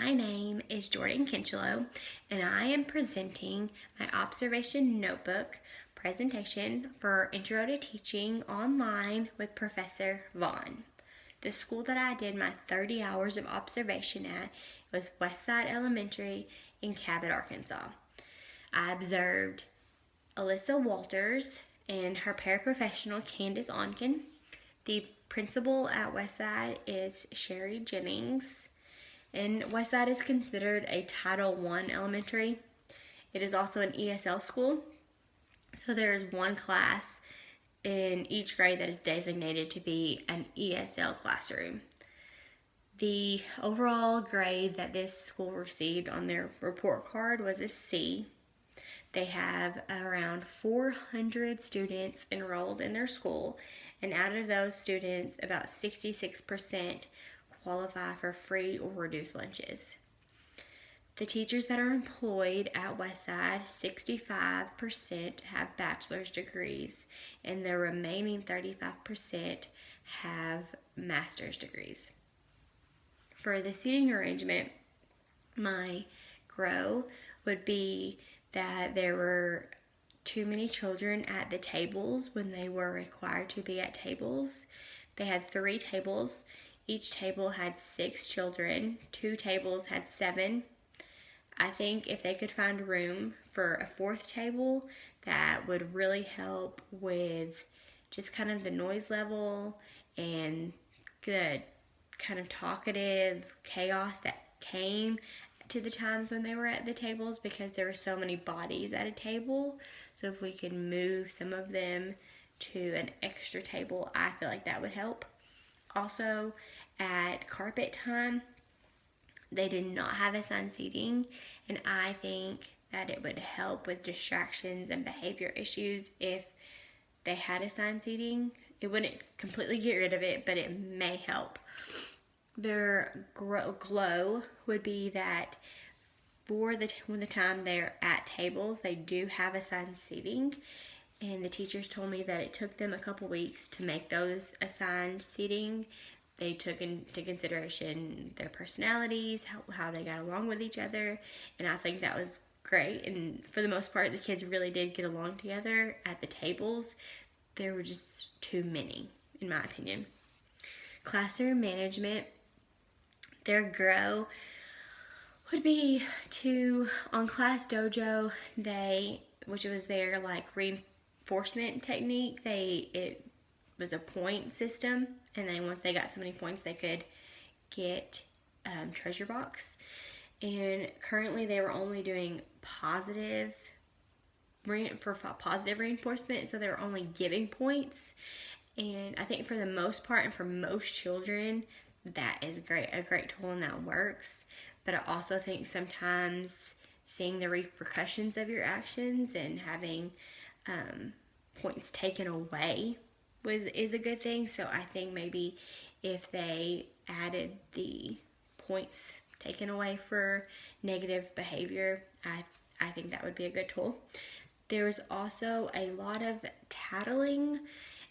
My name is Jordan Kinchlow, and I am presenting my observation notebook presentation for Intro to Teaching online with Professor Vaughn. The school that I did my 30 hours of observation at was Westside Elementary in Cabot, Arkansas. I observed Alyssa Walters and her paraprofessional Candace Onken. The principal at Westside is Sherry Jennings. And Westside is considered a Title I elementary. It is also an ESL school. So there is one class in each grade that is designated to be an ESL classroom. The overall grade that this school received on their report card was a C. They have around 400 students enrolled in their school, and out of those students, about 66% qualify for free or reduced lunches. The teachers that are employed at Westside, 65% have bachelor's degrees, and the remaining 35% have master's degrees. For the seating arrangement, my GROW would be that there were too many children at the tables when they were required to be at tables. They had 3 tables. Each table had 6 children. 2 tables had 7. I think if they could find room for a 4th table, that would really help with just kind of the noise level and the kind of talkative chaos that came to the times when they were at the tables, because there were so many bodies at a table. So if we could move some of them to an extra table, I feel like that would help. Also, at carpet time, they did not have assigned seating, and I think that it would help with distractions and behavior issues if they had assigned seating. It wouldn't completely get rid of it, but it may help. Their GLOW would be that for the time they're at tables, they do have assigned seating, and the teachers told me that it took them a couple weeks to make those assigned seating. They took into consideration their personalities, how they got along with each other, and I think that was great. And for the most part, the kids really did get along together at the tables. There were just too many, in my opinion. Classroom management, their GROW would be on Class Dojo, which was their reinforcement technique, it was a point system, and then once they got so many points, they could get treasure box. And currently, they were only doing positive reinforcement, so they were only giving points. And I think for the most part, and for most children, that is a great tool, and that works. But I also think sometimes seeing the repercussions of your actions and having points taken away is a good thing. So I think maybe if they added the points taken away for negative behavior, I think that would be a good tool. There was also a lot of tattling,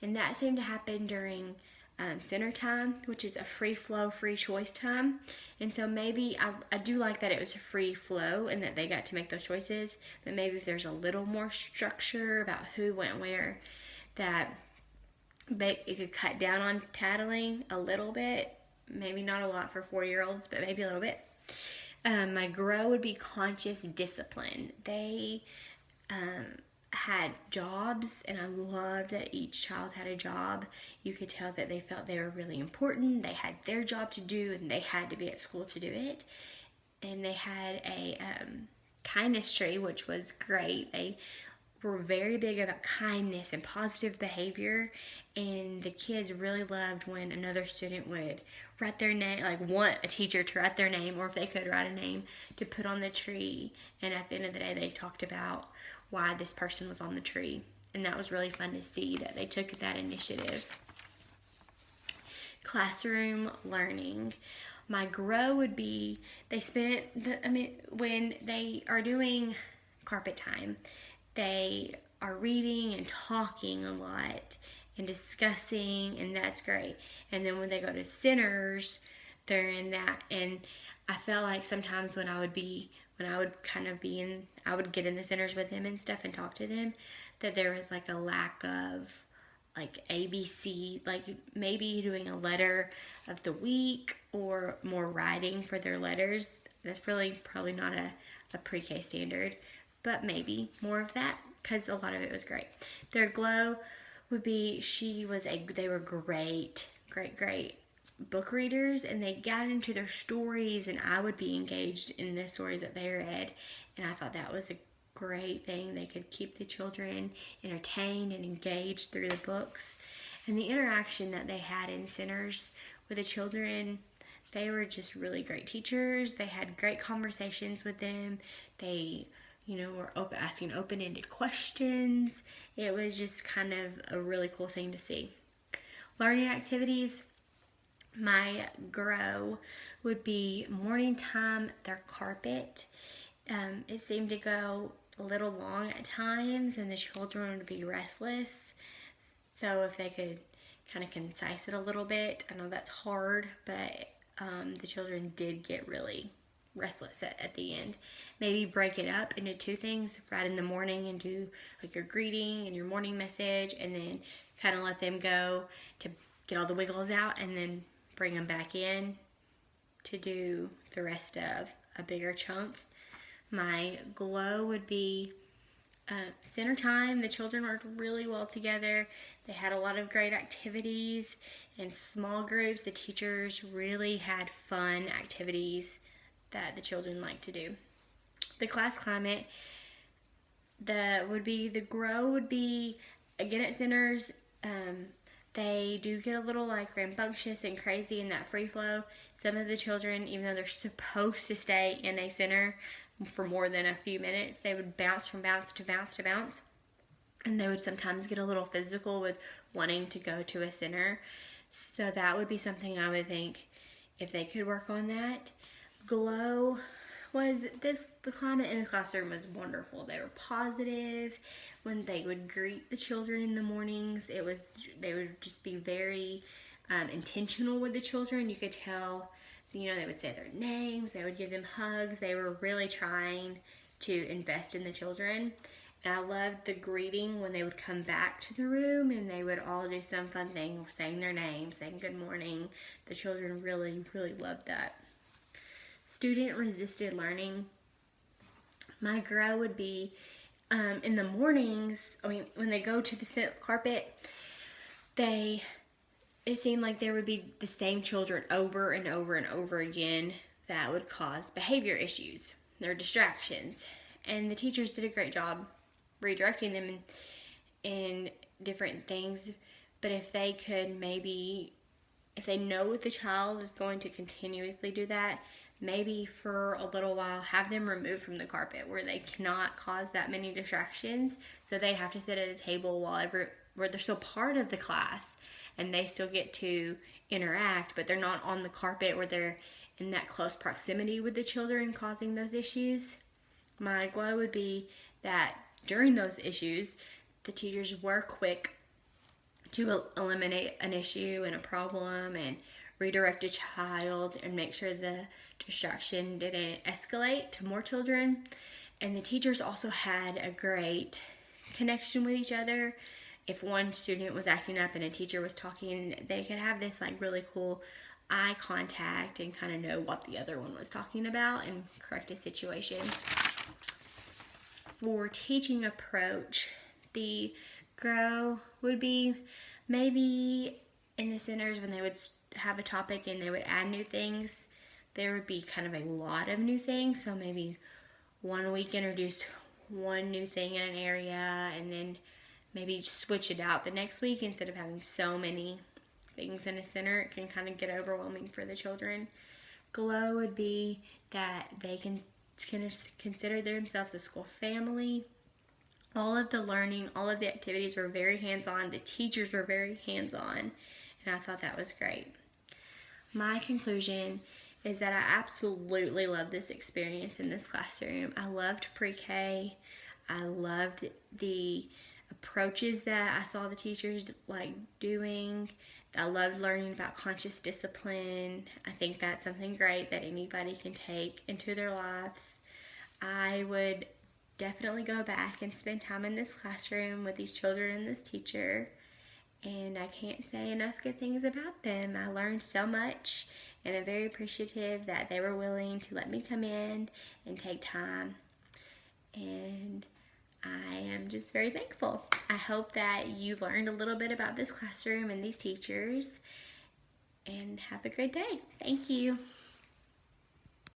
and that seemed to happen during center time, which is a free flow, free choice time. And so maybe I do like that it was a free flow and that they got to make those choices, but maybe if there's a little more structure about who went where, that it could cut down on tattling a little bit. Maybe not a lot for 4-year-olds, but maybe a little bit. My GROW would be conscious discipline. They had jobs, and I love that each child had a job. You could tell that they felt they were really important. They had their job to do, and they had to be at school to do it. And they had a kindness tree, which was great. They were very big about kindness and positive behavior, and the kids really loved when another student would write their name, want a teacher to write their name, or if they could write a name to put on the tree. And at the end of the day, they talked about why this person was on the tree, and that was really fun to see that they took that initiative. Classroom learning. My GROW would be when they are doing carpet time, they are reading and talking a lot and discussing, and that's great. And then when they go to centers, during that. And I felt like sometimes when I would kind of be in, I would get in the centers with them and stuff and talk to them, that there was like a lack of like ABC, like maybe doing a letter of the week or more writing for their letters. That's really probably not a pre-K standard, but maybe more of that, because a lot of it was great. Their glow would be, they were great book readers, and they got into their stories, and I would be engaged in the stories that they read, and I thought that was a great thing. They could keep the children entertained and engaged through the books. And the interaction that they had in centers with the children, they were just really great teachers. They had great conversations with them. They, were asking open-ended questions. It was just kind of a really cool thing to see. Learning activities, my grow would be morning time, their carpet. It seemed to go a little long at times, and the children would be restless. So if they could kind of concise it a little bit, I know that's hard, but the children did get really restless at the end. Maybe break it up into two things, right in the morning, and do like your greeting and your morning message, and then kind of let them go to get all the wiggles out, and then bring them back in to do the rest of a bigger chunk. My glow would be center time. The children worked really well together. They had a lot of great activities and small groups. The teachers really had fun activities that the children liked to do. The class climate, the grow would be, again, at centers, they do get a little like rambunctious and crazy in that free flow. Some of the children, even though they're supposed to stay in a center for more than a few minutes, they would bounce from bounce to bounce to bounce. And they would sometimes get a little physical with wanting to go to a center. So that would be something I would think, if they could work on that. Glow was the climate in the classroom was wonderful. They were positive. When they would greet the children in the mornings, they would just be very intentional with the children. You could tell, they would say their names, they would give them hugs. They were really trying to invest in the children. And I loved the greeting when they would come back to the room, and they would all do some fun thing, saying their name, saying good morning. The children really, really loved that. Student resisted learning. My grow would be in the mornings. When they go to the carpet, it seemed like there would be the same children over and over and over again that would cause behavior issues or distractions. And the teachers did a great job redirecting them in different things. But if they could if they know the child is going to continuously do that, maybe for a little while have them removed from the carpet where they cannot cause that many distractions. So they have to sit at a table where they're still part of the class and they still get to interact, but they're not on the carpet where they're in that close proximity with the children causing those issues. My glow would be that during those issues, the teachers were quick to eliminate an issue and a problem and redirect a child and make sure the distraction didn't escalate to more children. And the teachers also had a great connection with each other. If one student was acting up and a teacher was talking, they could have this like really cool eye contact and kind of know what the other one was talking about and correct a situation. For teaching approach, the grow would be maybe in the centers when they would have a topic and they would add new things, there would be kind of a lot of new things. So maybe one week introduce one new thing in an area, and then maybe switch it out the next week instead of having so many things in a center. It can kind of get overwhelming for the children. Glow would be that they can consider themselves a school family. All of the learning, all of the activities were very hands-on. The teachers were very hands-on, and I thought that was great. My conclusion is that I absolutely loved this experience in this classroom. I loved pre-K. I loved the approaches that I saw the teachers doing. I loved learning about conscious discipline. I think that's something great that anybody can take into their lives. I would definitely go back and spend time in this classroom with these children and this teacher. And I can't say enough good things about them. I learned so much, and I'm very appreciative that they were willing to let me come in and take time. And I am just very thankful. I hope that you learned a little bit about this classroom and these teachers. And have a great day. Thank you.